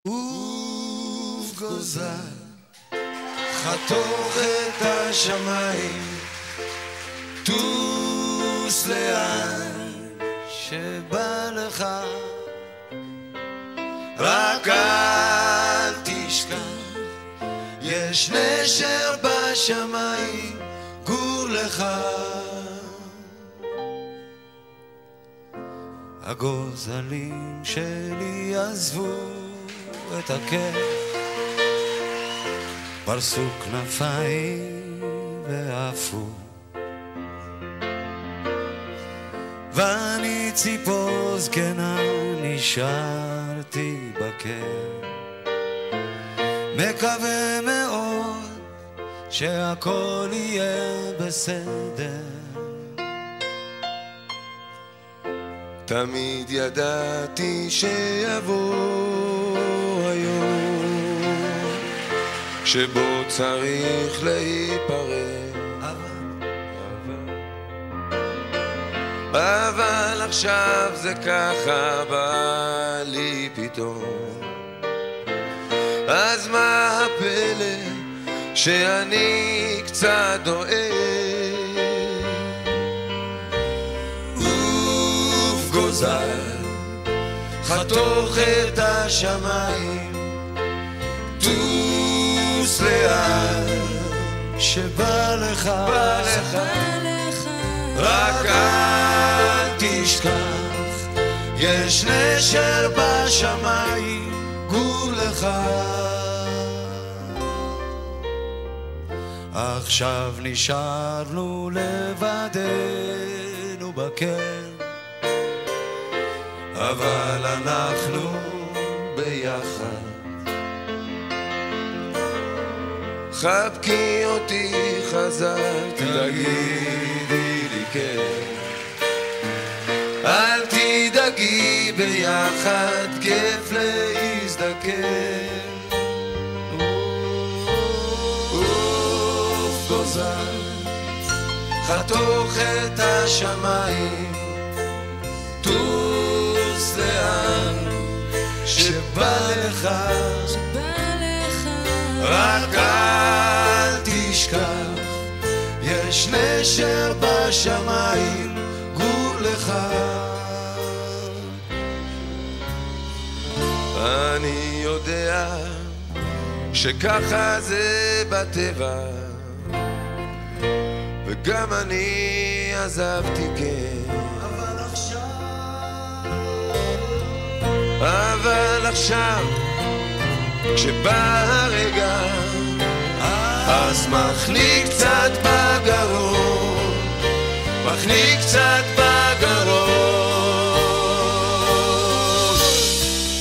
וגוזל חתוך את השמיים, טוס לאן שבא לך, רק אל תשכח, יש נשר בשמיים, גור לך. הגוזלים שלי עזבו את הכיף, פרסו כנפיים ועפו, ואני ציפור זקנה נשארתי בכיף, מקווה מאוד שהכל יהיה בסדר. תמיד ידעתי שיבוא היום שבו צריך להיפרד, אבל עכשיו זה ככה בא לי פתאום. אז מה הפלא שאני קצת דואג? חתוך את השמיים, טוס לאן שבא לך, רק אל תשכח, יש נשר בשמיים, גור לך. עכשיו נשארנו לבדנו בכיף, אבל אנחנו ביחד. חבקי אותי חזק, תגידי לי כן, אל תדאגי, ביחד כיף להזדקן. עוף גוזל חתוך את השמיים, טוס לאן שבא לך, רק אל תשכח, יש נשר בשמיים, גור לך. אני יודע שככה זה בטבע, וגם אני עזבתי כן, אבל עכשיו כשבא הרגע, אז מחניק קצת בגרון, מחניק קצת בגרון.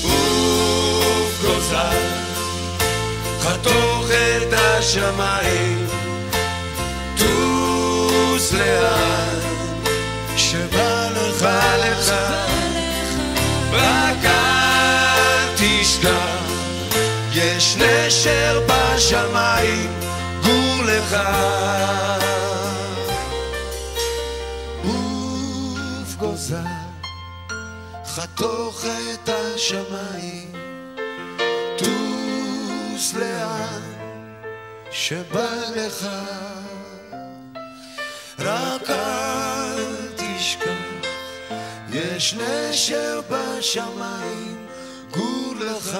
עוף גוזל חתוך את השמיים, טוס לאן שבא לך, רק אל תשכח, יש נשר בשמיים, גור לך. עוף גוזל חתוך את השמיים, טוס לאן שבא לך, רק אל תשכח, יש נשר בשמיים, גור לך,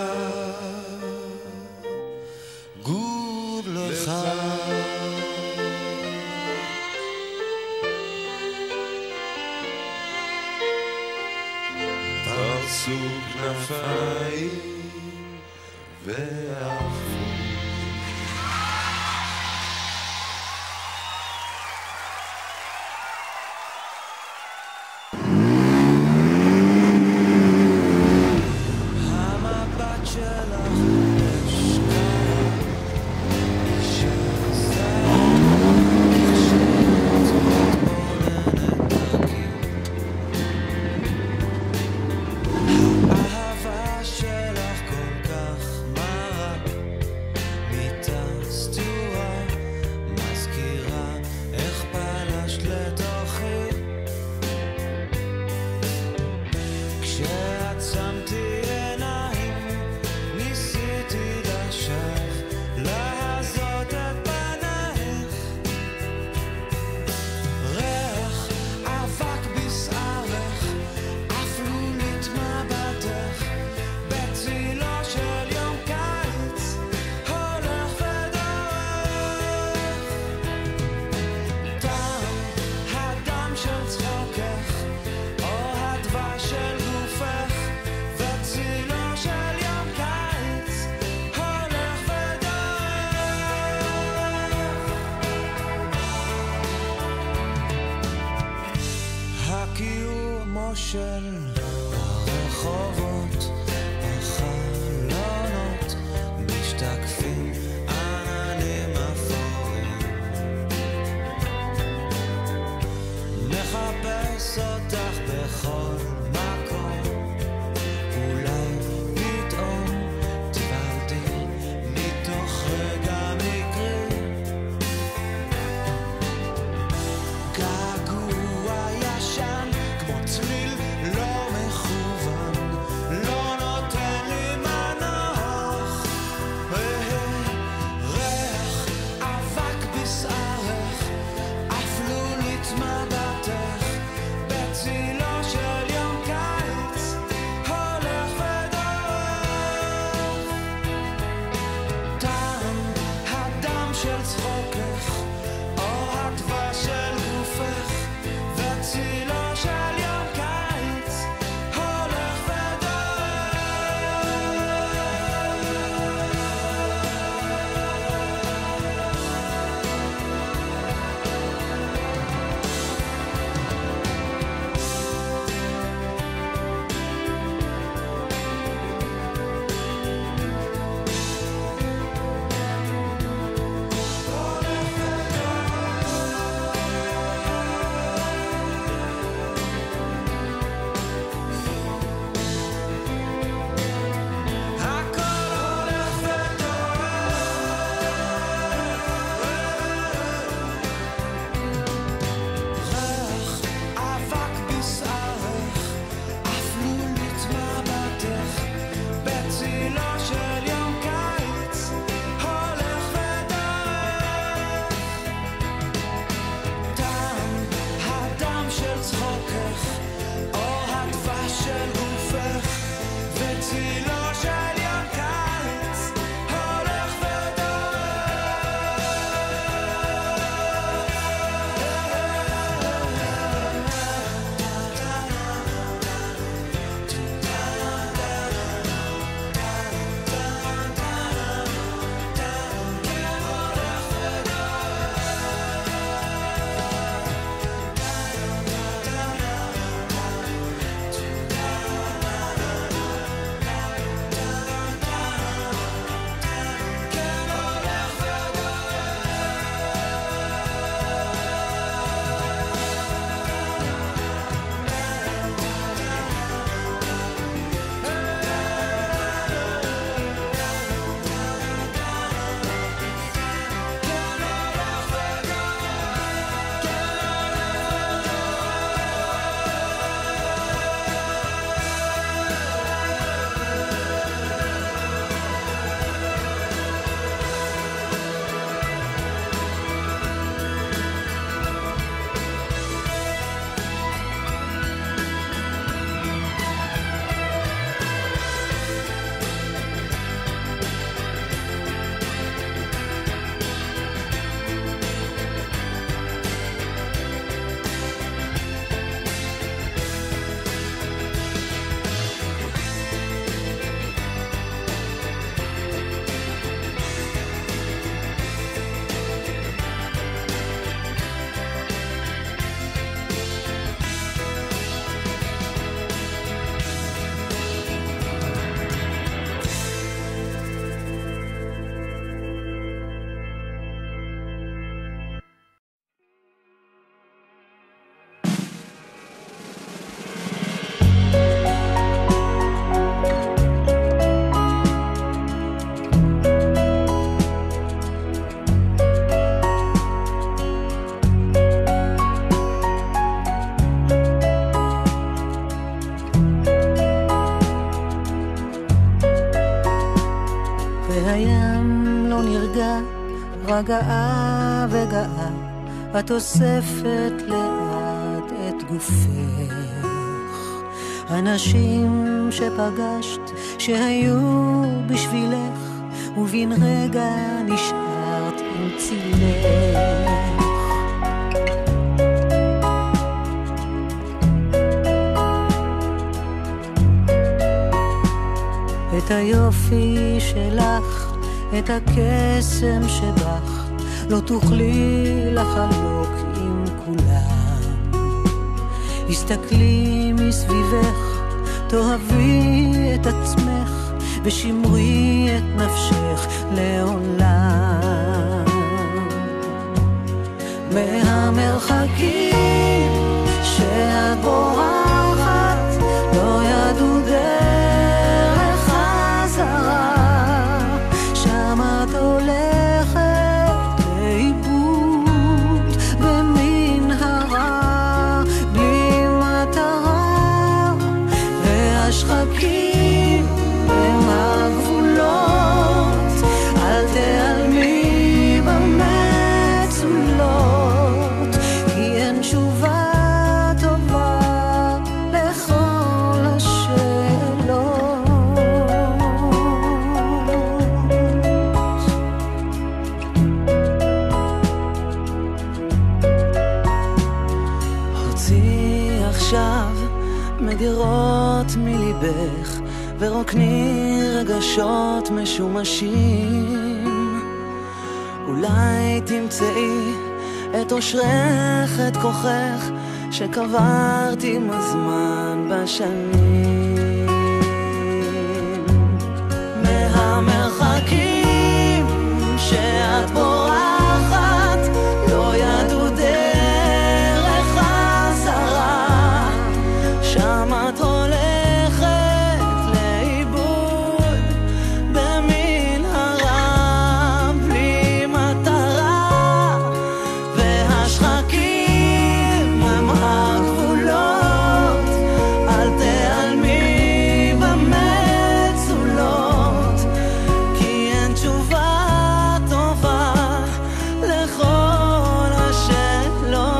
גור לך. פרסו כנפיים ועפו. שלך ברחובות החלונות משתקפים עננים אפורים מחפש אותך בכל מקום אולי פתאום תיבלתי מתוך רגע מקרי געגוע ישן כמו צליל לא מכוון לא נותן לי מנוח ריח אבק בשערך אפלולית מבטך בצילו של יום קיץ הולך ודועך טעם הדם של צחוקך אור הדבש של גופך וצילו של יום קיץ הולך והים לא נרגע, רגעה וגאה, את אוספת לאט את גופך. אנשים שפגשת שהיו בשבילך, ובין רגע נשארת עם צילך. את היופי שלך, את הקסם שבך, לא תוכלי לחלוק עם כולם. הסתכלי מסביבך, תאהבי את עצמך ושמרי את נפשך לעולם. מהמרחקים שאת בורחת לא ידעו דרך חזרה, שם את הולכת לאיבוד במנהרה בלי מטרה, והשחקים הם הגבולות, אל תיעלמי במצולות, כי אין תשובה טובה לכל השאלות. הוציא עכשיו מגירות מליבך ורוקני רגשות משומשים, אולי תמצאי את אושרך, את כוחך שקברתי מזמן בשנים. מהמרחקים שאת בורחת לא ידעו דרך חזרה, שם את הולכת לאיבוד במנהרה בלי מטרה, והשחקים הם הגבולות, אל תיעלמי במצולות, כי אין תשובה טובה לכל השאלות.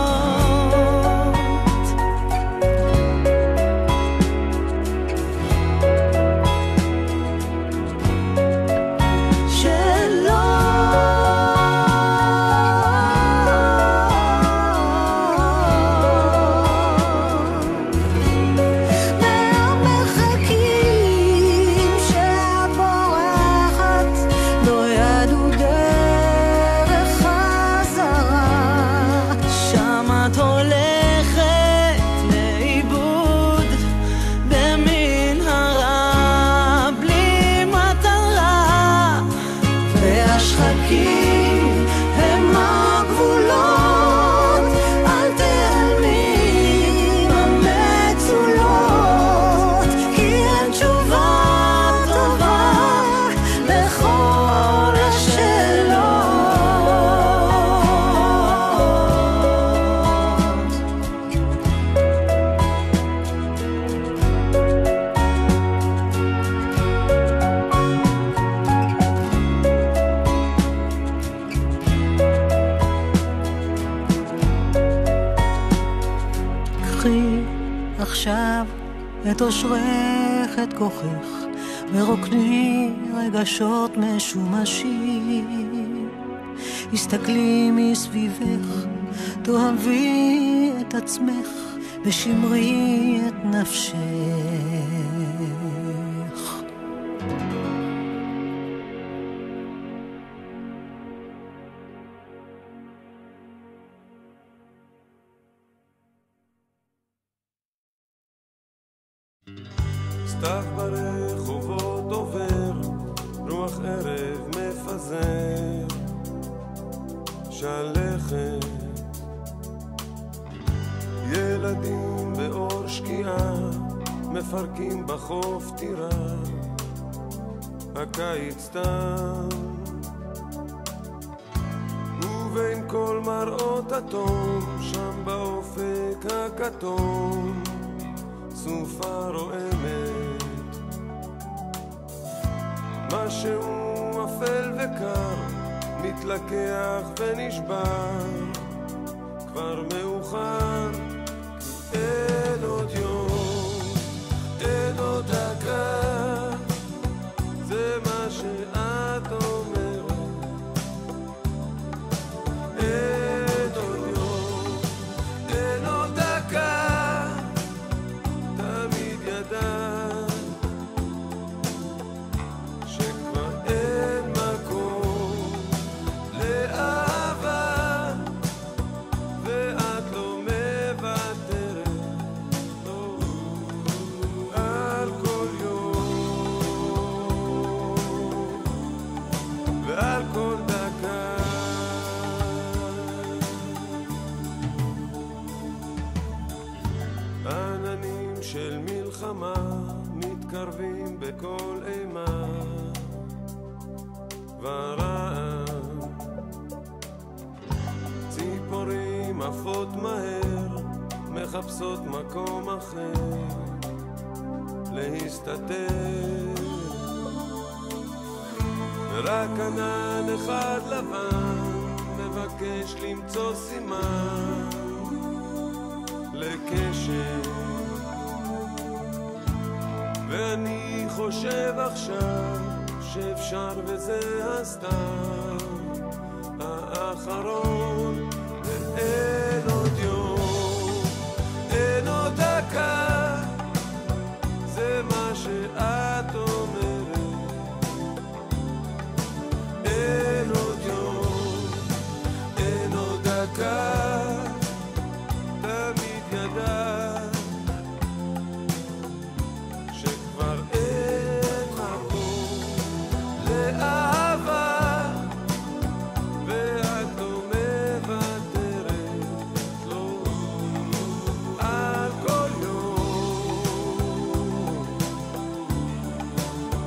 מהמרחקים שאת בורחת לא ידעו דרך חזרה, שם את הולכת לאיבוד במנהרה בלי מטרה, והשחקים הם הגבולות, אל תיעלמי במצולות, כי אין תשובה טובה לכל השאלות. קחי עכשיו את אושרך, את כוחך, ורוקני רגשות משומשים. הסתכלי מסביבך, תאהבי את עצמך ושמרי את נפשך. סתיו ברחובות עובר, רוח ערב מפזר, שלכת ילדים באור שקיעה מפרקים בחוף טירה, הקיץ תם ובין כל מראות התום, שם באופק הכתום סופה רועמת, משהו אפל וקר מתלקח ונשבר, כבר מאוחר, אין עוד יום, אין עוד דקה, זה מה שאת אומרת, אין עוד יום, אין עוד דקה, תמיד ידעת שכבר אין מקום לאהבה, ואת לא מוותרת, לא, על ועל כל דקה. עננים של מלחמה מתקרבים בכל אימה ורעם, ציפורים עפות מהר מחפשות מקום אחר להסתתר, ורק ענן אחד לבן מבקש למצוא סימן לקשר. ואני חושב עכשיו שאפשר וזה הסתם האחרון, ואין עוד יום, אין עוד דקה, זה מה שאת אומרת. אין עוד יום, אין עוד דקה, תמיד ידעת שכבר אין מקום לאהבה, ואת לא מוותרת לו על כל יום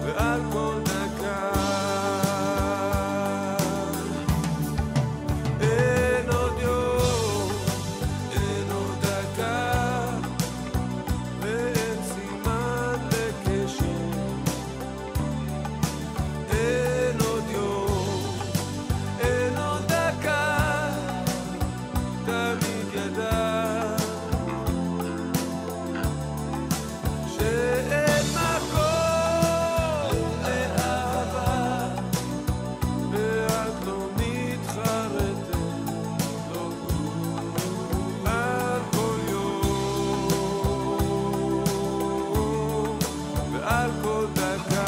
ועל כל דקה. אין עוד יום, אין עוד דקה, ואין סימן לקשר. אין עוד יום, אין עוד דקה, תמיד ידעת שאין מקום לאהבה, ואת לא מתחרטת לו על כל יום ועל כל דקה.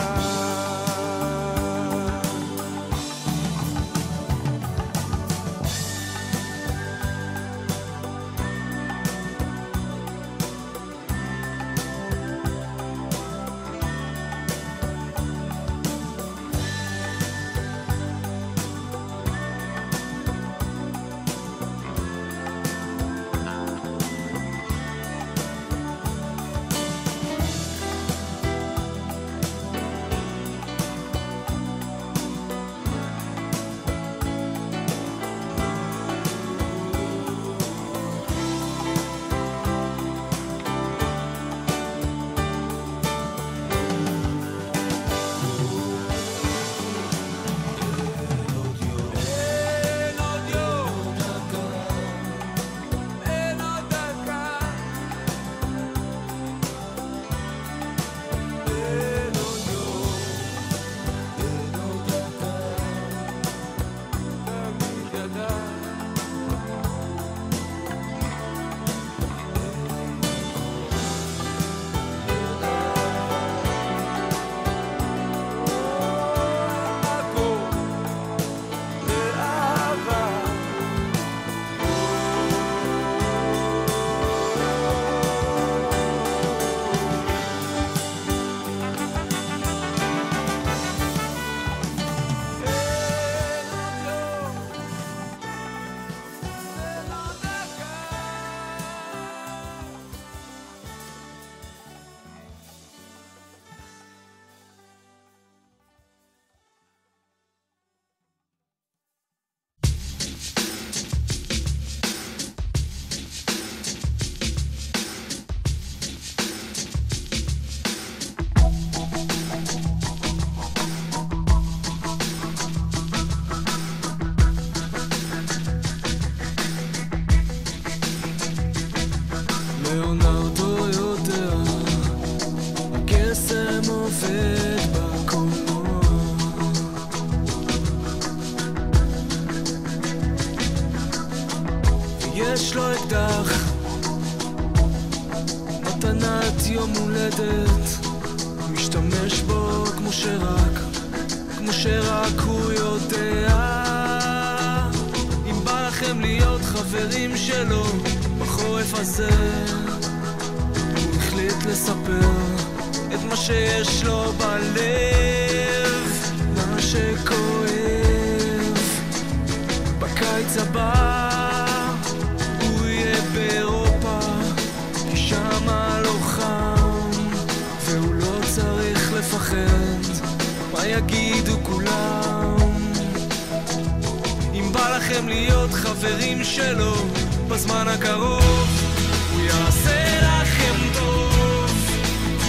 אין עוד יום, אין עוד דקה, אין עוד יום, אין עוד דקה, תמיד ידעת מקום לאהבה. אין עוד יום, אין עוד דקה. ליאונרדו יודע, הקסם עובד בקולנוע. ויש לו אקדח, מתנת יום הולדת, משתמש בו כמו שרק הוא יודע. אם בא לכם להיות חברים שלו בחורף הזה, הוא החליט לספר את מה שיש לו בלב, מה שכואב. לכם להיות חברים שלו בזמן הקרוב. הוא יעשה לכם טוב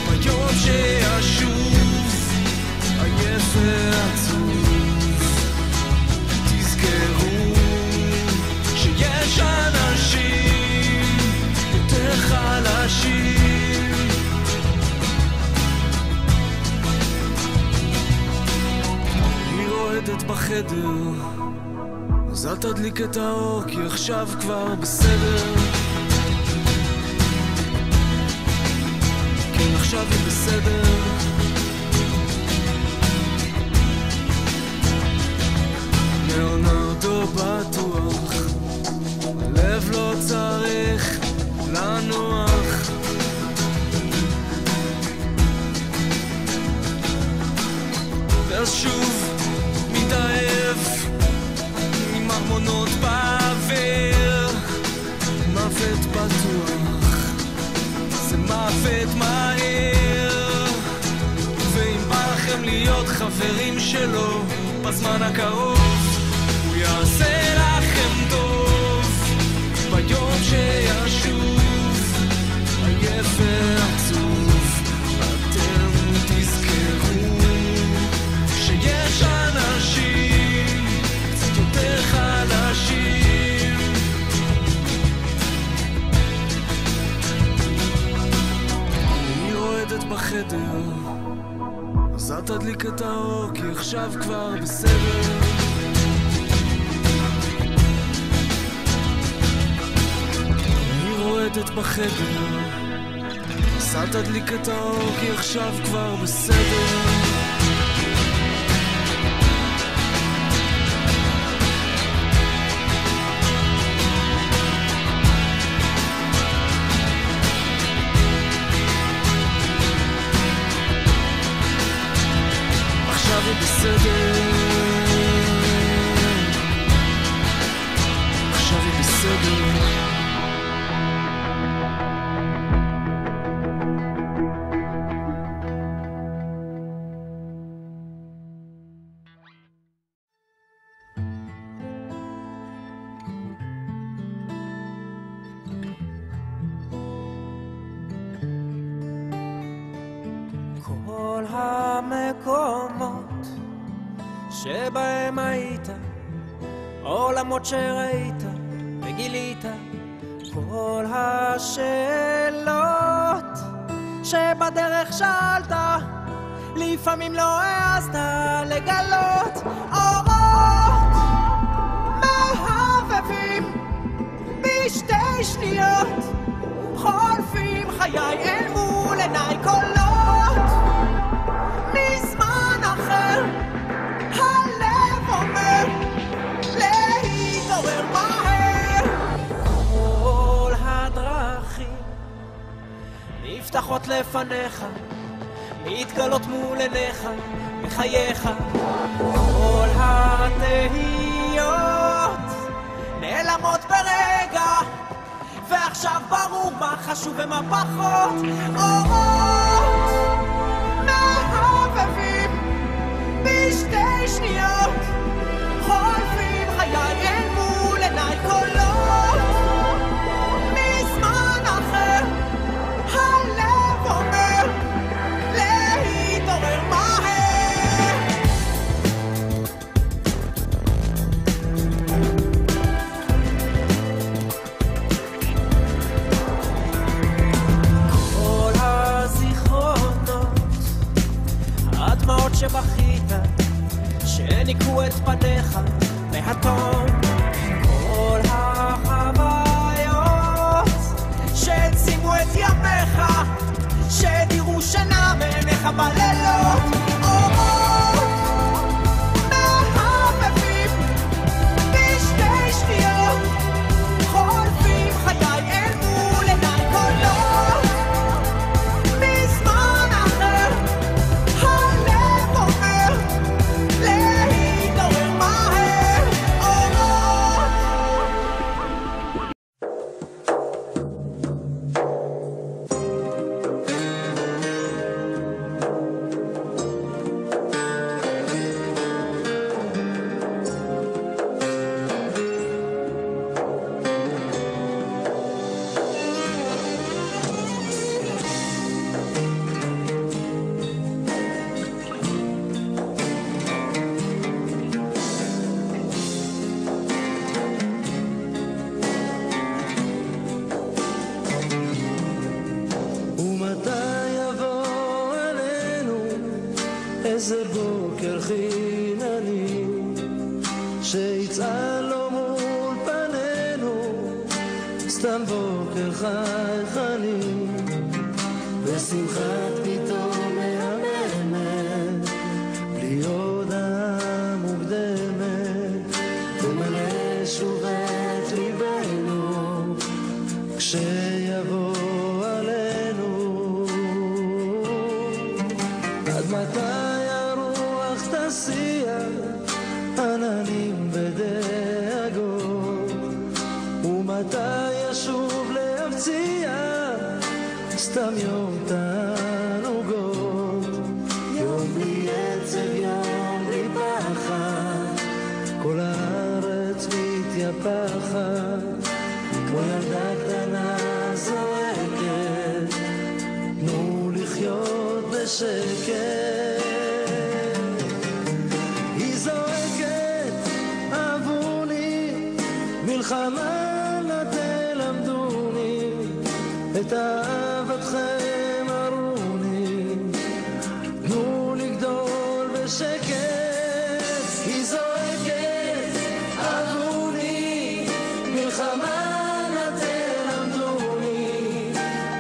ביום שישוב עייף ועצוב. תזכרו שיש אנשים יותר חלשים. היא רועדת בחדר, אז אל תדליק את האור כי עכשיו כבר בסדר. כן, עכשיו היא בסדר. ליאונרדו בטוח, הלב לא צריך לנוח. ואז שוב מתאהב עם ארמונות באוויר. מוות בטוח, זה מוות מהר. ואם בא לכם להיות חברים שלו בזמן הקרוב, הוא יעשה לכם טוב ביום שישוב עייף ועצוב. אתם תזכרו שיש אנשים קצת יותר חלשים. היא רועדת בחדר, אז אל תדליק את האור כי עכשיו כבר בסדר. היא רועדת בחדר, אז אל תדליק את האור כי עכשיו כבר בסדר. עכשיו היא בסדר. עכשיו היא בסדר. כל המקומות שבהם היית, עולמות שראית וגילית, כל השאלות שבדרך שאלת, לפעמים לא העזת לגלות. אורות מהבבים בשתי שניות, חולפים חיי אל מול עיניי קולות מזמן אחר. הלב אומר להתעורר מהר. כל הדרכים נפתחות לפניך, מתגלות מול עיניך בחייך. כל התהיות נעלמות ברגע, ועכשיו ברור מה חשוב ומה פחות. אורות מהבבים בשתי שניות, חולפים חיי אל מול עיניי קולות מזמן אחר. הלב אומר להתעורר מהר. כל הזיכרונות, הדמעות שבכית, שניקו את פניך מהתום, כל החוויות שהצימו את ימיך, שדירו שינה מעיניך בלילות. אורות מהבבים בשתי שניות, חולפים חיי אל מול עיניי קולות מזמן אחר. הלב אומר להתעורר מהר. אורות בוקר חינני שיצא לו מול פנינו, סתם בוקר חייכני ושמחת פתאום מהממת בלי הודעה מוקדמת, ומלא שוב את ליבנו כשיבוא עלינו. עד מתי הרוח תסיע עננים בדאגות, ומתי ישוב להפציע סתם יום תענוגות, יום בלי עצב, יום בלי פחד, כל הארץ מתייפחת כמו ילדה קטנה זועקת, תנו לחיות בשקט. היא זועקת אהבוני, מלחמה לא תלמדוני, את אהבתכם ארוני, תנו לגדול בשקט. היא זועקת אהבוני, מלחמה לא תלמדוני,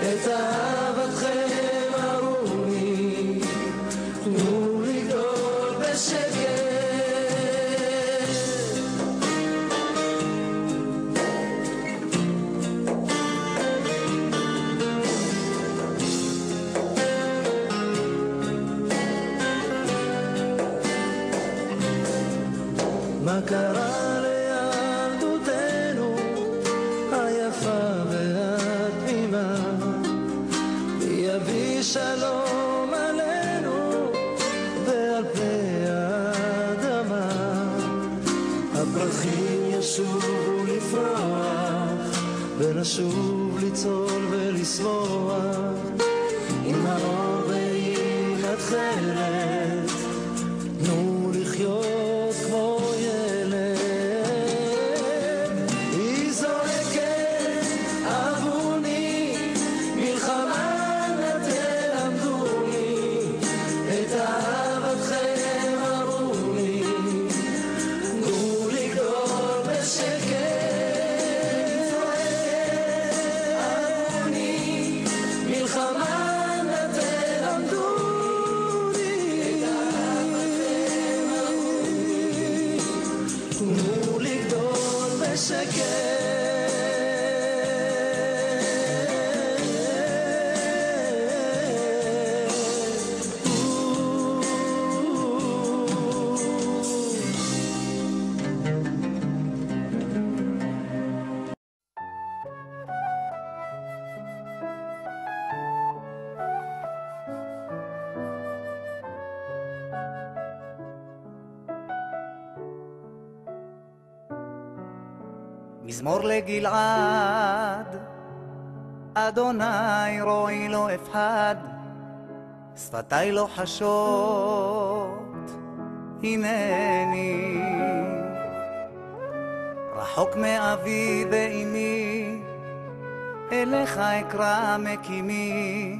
את אהבתכם ארוני, תנו לגדול בשקט. מה קרה לילדותנו היפה והתמימה, יביא שלום עלינו ועל פני האדמה, הפרחים ישובו לפרוח ונשוב לצול ולשמוח, עם האור ועם התכלת, תנו לחיות כמו ילד. היא זועקת אהבוני, מלחמה לא תלמדוני, את אהבתכם ארוני, תנו לגדול בשקט. היא זועקת אהבוני, מלחמה לא תלמדוני, את אהבתכם ארוני, תנו לגדול בשקט. מזמור לגלעד, אדוני רועי לא אפחד, שפתי לא חשות, הנני רחוק מאבי ואמי, אליך אקרא מקימי,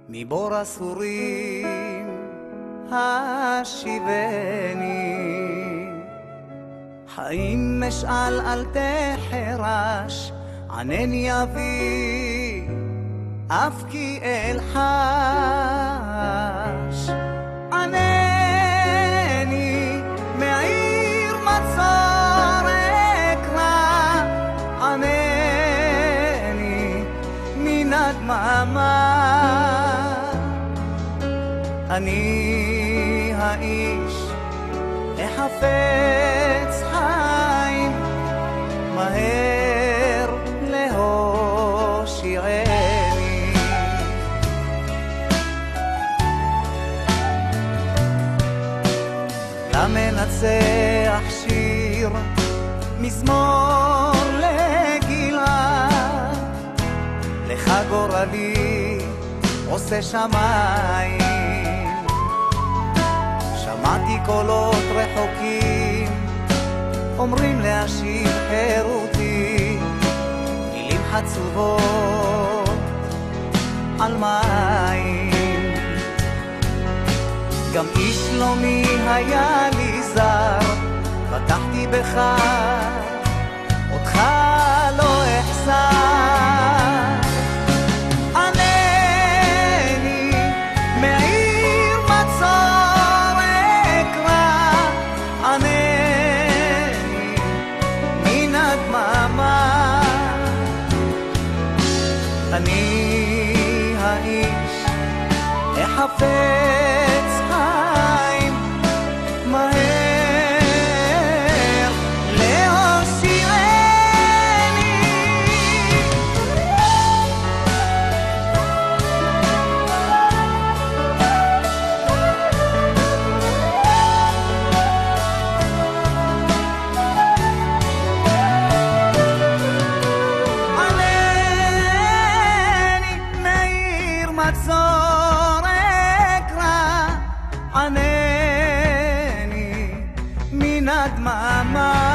מבור אסורים השיבני. חיים משאל אל תחרש, ענני אבי, אף כי אלחש. ענני מעיר מצור אקרא, ענני מן הדממה. אני האיש החפץ חיים, מהר להושיעני. למנצח שיר מזמור לגלעד, לך גורלי עושה שמיים. שמעתי קולות רחוקים אומרים להשיב חירותי, מילים חצובות על מים. גם איש שלומי היה לי זר, בטחתי בך, אותך לא אחסר. ענני מעיר מצור אקרא, ענני מן הדממה. אני האיש החפץ חיים, מהר להושיעני. ענני מאיר מצור אקרא, ענני מן הדממה.